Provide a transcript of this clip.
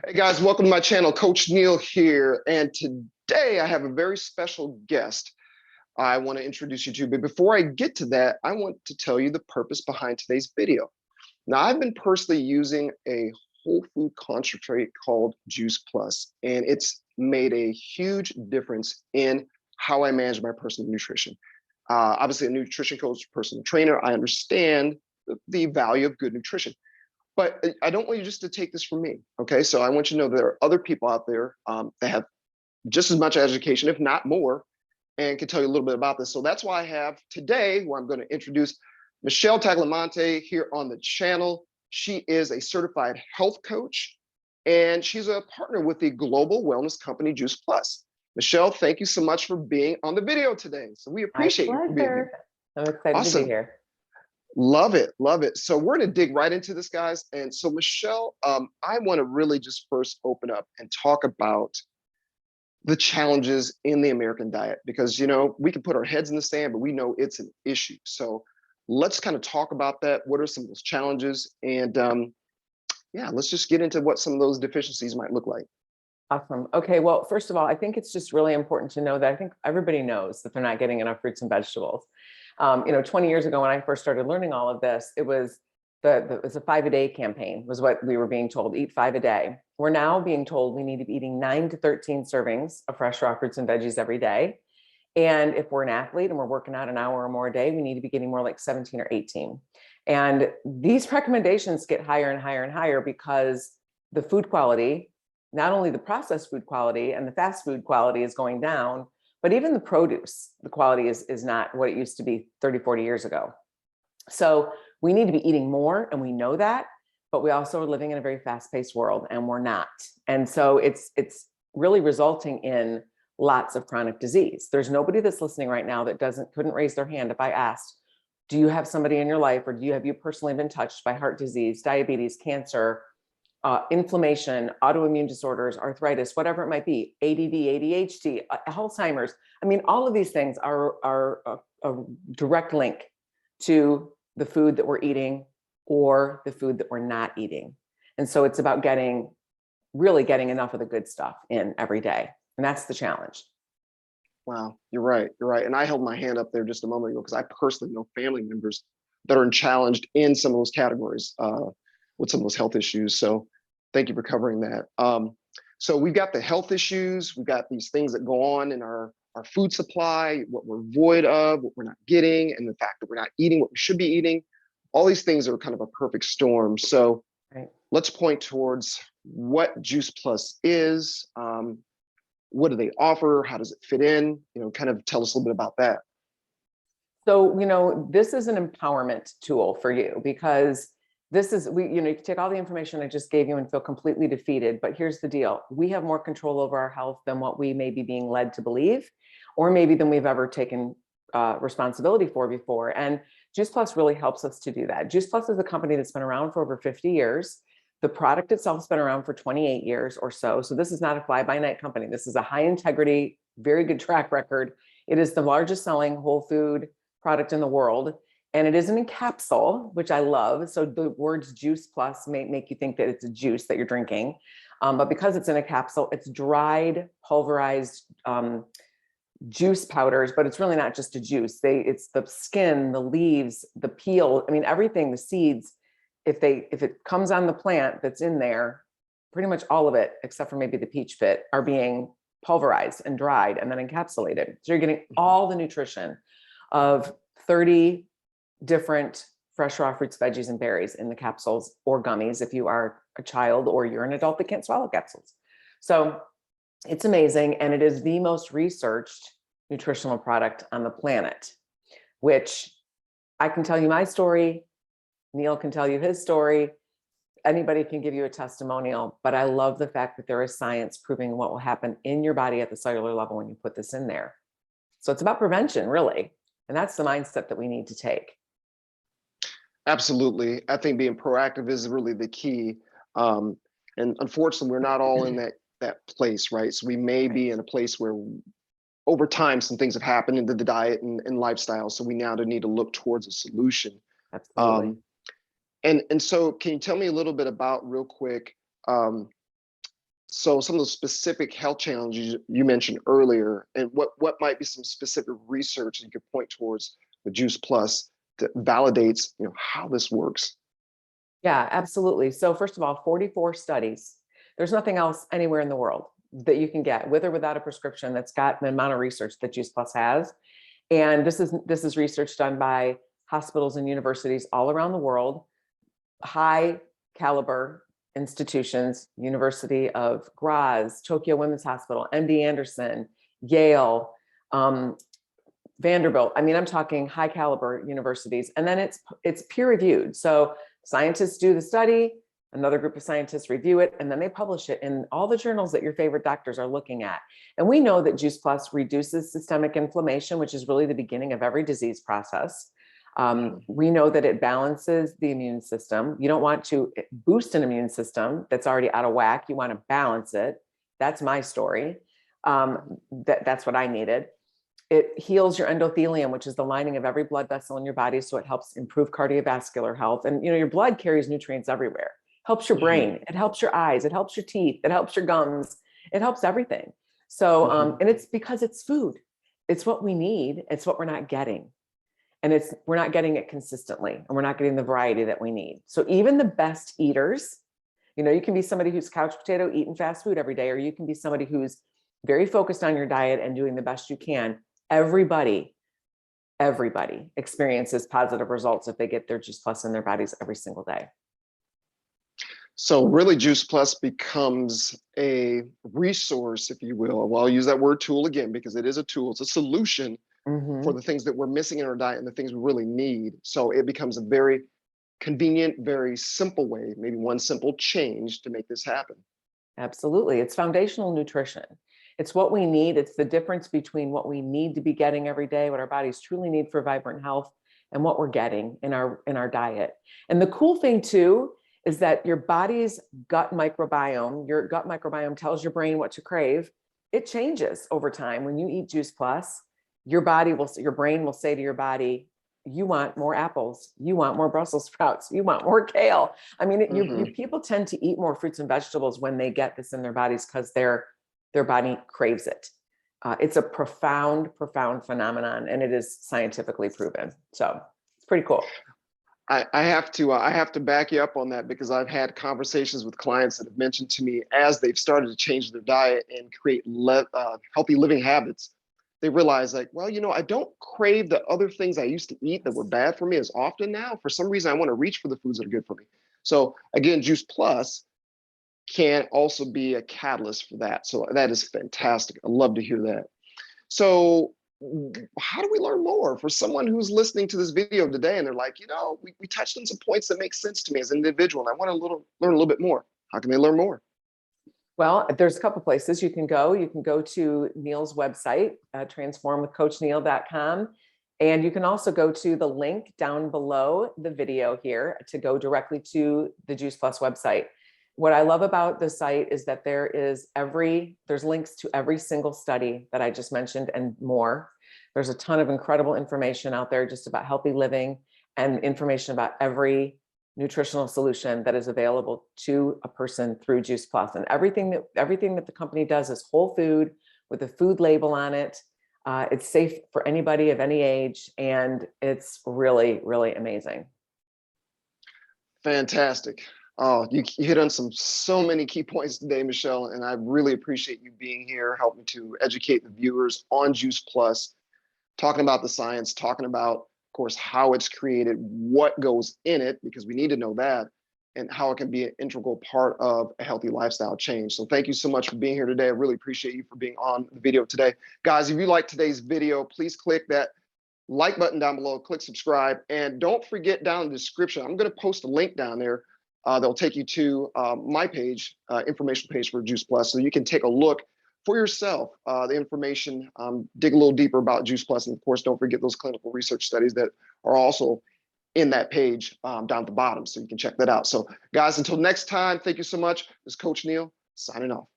Hey guys, welcome to my channel. Coach Neil here. And today I have a very special guest I want to introduce you to. But before I get to that, I want to tell you the purpose behind today's video. Now, I've been personally using a whole food concentrate called Juice Plus, and it's made a huge difference in how I manage my personal nutrition. Obviously, a nutrition coach, personal trainer, I understand the value of good nutrition. But I don't want you just to take this from me, okay? So I want you to know there are other people out there that have just as much education, if not more, and can tell you a little bit about this. So that's why I have today, where I'm going to introduce Michelle Tagliamonte here on the channel. She is a certified health coach, and she's a partner with the global wellness company Juice Plus. Michelle, thank you so much for being on the video today. So we appreciate you for being here. I'm excited Awesome. to be here. Love it, love it. So we're gonna dig right into this, guys. And so Michelle, I wanna really just first open up and talk about the challenges in the American diet, because we can put our heads in the sand, but we know it's an issue. So let's kind of talk about that. What are some of those challenges? And yeah, let's just get into what some of those deficiencies might look like. Awesome. Okay, well, first of all, I think it's just really important to know that I think everybody knows that they're not getting enough fruits and vegetables. 20 years ago when I first started learning all of this, it was it was a 5-a-day campaign was what we were being told, eat 5 a day. We're now being told we need to be eating 9 to 13 servings of fresh raw fruits and veggies every day. And if we're an athlete and we're working out an hour or more a day, we need to be getting more like 17 or 18. And these recommendations get higher and higher and higher because the food quality, not only the processed food quality and the fast food quality is going down, but even the produce, the quality is not what it used to be 30, 40 years ago. So we need to be eating more, and we know that, but we also are living in a very fast-paced world, and we're not. And so it's really resulting in lots of chronic disease. There's nobody that's listening right now that couldn't raise their hand if I asked, do you have somebody in your life, or have you personally been touched by heart disease, diabetes, cancer, inflammation, autoimmune disorders, arthritis, whatever it might be, ADD, ADHD, Alzheimer's. I mean, all of these things are a direct link to the food that we're eating or the food that we're not eating. And so it's about really getting enough of the good stuff in every day. And that's the challenge. Wow, you're right. You're right. And I held my hand up there just a moment ago because I personally know family members that are challenged in some of those categories with some of those health issues. So thank you for covering that. So we've got the health issues. We've got these things that go on in our food supply, what we're void of, what we're not getting, and the fact that we're not eating what we should be eating. All these things are kind of a perfect storm. So let's point towards what Juice Plus is. What do they offer? How does it fit in? Kind of tell us a little bit about that. So, this is an empowerment tool for you, because this is, you can take all the information I just gave you and feel completely defeated. But here's the deal. We have more control over our health than what we may be being led to believe, or maybe than we've ever taken responsibility for before. And Juice Plus really helps us to do that. Juice Plus is a company that's been around for over 50 years. The product itself has been around for 28 years or so. So this is not a fly-by-night company. This is a high integrity, very good track record. It is the largest selling whole food product in the world. And it isn't in capsule, which I love. So the words Juice Plus may make you think that it's a juice that you're drinking. But because it's in a capsule, it's dried, pulverized juice powders, but it's really not just a juice. It's the skin, the leaves, the peel. I mean, everything, the seeds, if it comes on the plant that's in there, pretty much all of it, except for maybe the peach pit, are being pulverized and dried and then encapsulated. So you're getting all the nutrition of 30 different fresh raw fruits, veggies, and berries in the capsules or gummies if you are a child or you're an adult that can't swallow capsules. So it's amazing. And it is the most researched nutritional product on the planet, which I can tell you my story. Neil can tell you his story. Anybody can give you a testimonial, but I love the fact that there is science proving what will happen in your body at the cellular level when you put this in there. So it's about prevention, really. And that's the mindset that we need to take. Absolutely. I think being proactive is really the key. And unfortunately, we're not all in that place, right? So we may be in a place where over time, some things have happened into the diet and lifestyle. So we now need to look towards a solution. Absolutely. And so can you tell me a little bit about, real quick, So some of the specific health challenges you mentioned earlier, and what might be some specific research you could point towards with Juice Plus that validates, how this works? Yeah, absolutely. So first of all, 44 studies. There's nothing else anywhere in the world that you can get with or without a prescription that's got the amount of research that Juice Plus has. And this is research done by hospitals and universities all around the world, high caliber institutions, University of Graz, Tokyo Women's Hospital, MD Anderson, Yale, Vanderbilt. I mean, I'm talking high caliber universities, and then it's peer reviewed. So scientists do the study, another group of scientists review it, and then they publish it in all the journals that your favorite doctors are looking at. And we know that Juice Plus reduces systemic inflammation, which is really the beginning of every disease process. We know that it balances the immune system. You don't want to boost an immune system that's already out of whack. You want to balance it. That's my story. That's what I needed. It heals your endothelium, which is the lining of every blood vessel in your body. So it helps improve cardiovascular health. And your blood carries nutrients everywhere. Helps your brain. It helps your eyes. It helps your teeth. It helps your gums. It helps everything. So, and it's because it's food. It's what we need. It's what we're not getting. And we're not getting it consistently, and we're not getting the variety that we need. So even the best eaters, you can be somebody who's couch potato eating fast food every day, or you can be somebody who's very focused on your diet and doing the best you can. Everybody experiences positive results if they get their Juice Plus in their bodies every single day. So really Juice Plus becomes a resource, if you will. Well, I'll use that word tool again, because it is a tool. It's a solution for the things that we're missing in our diet and the things we really need. So it becomes a very convenient, very simple way, maybe one simple change to make this happen. Absolutely. It's foundational nutrition. It's what we need. It's the difference between what we need to be getting every day, what our bodies truly need for vibrant health, and what we're getting in our diet. And the cool thing too is that your body's gut microbiome tells your brain what to crave. It changes over time. When you eat Juice Plus, your brain will say to your body, you want more apples, you want more Brussels sprouts, you want more kale. I mean, people tend to eat more fruits and vegetables when they get this in their bodies because their body craves it. It's a profound phenomenon, and it is scientifically proven. So it's pretty cool. I have to back you up on that, because I've had conversations with clients that have mentioned to me, as they've started to change their diet and create healthy living habits, they realize, like, well, I don't crave the other things I used to eat that were bad for me as often now. For some reason, I want to reach for the foods that are good for me. So again, Juice Plus can also be a catalyst for that. So that is fantastic. I love to hear that. So how do we learn more? For someone who's listening to this video today and they're like, we touched on some points that make sense to me as an individual, and I want to learn a little bit more. How can they learn more? Well, there's a couple places you can go. You can go to Neil's website, transformwithcoachneil.com. And you can also go to the link down below the video here to go directly to the Juice Plus website. What I love about the site is that there's links to every single study that I just mentioned and more. There's a ton of incredible information out there just about healthy living and information about every nutritional solution that is available to a person through Juice Plus. And everything that the company does is whole food with a food label on it. It's safe for anybody of any age, and it's really, really amazing. Fantastic. Oh, you hit on so many key points today, Michelle, and I really appreciate you being here, helping to educate the viewers on Juice Plus, talking about the science, talking about, of course, how it's created, what goes in it, because we need to know that, and how it can be an integral part of a healthy lifestyle change. So thank you so much for being here today. I really appreciate you for being on the video today. Guys, if you like today's video, please click that like button down below, click subscribe, and don't forget down in the description, I'm going to post a link down there that'll take you to my page, information page for Juice Plus, so you can take a look for yourself, the information, dig a little deeper about Juice Plus, and of course, don't forget those clinical research studies that are also in that page down at the bottom, so you can check that out. So guys, until next time, thank you so much. This is Coach Neil signing off.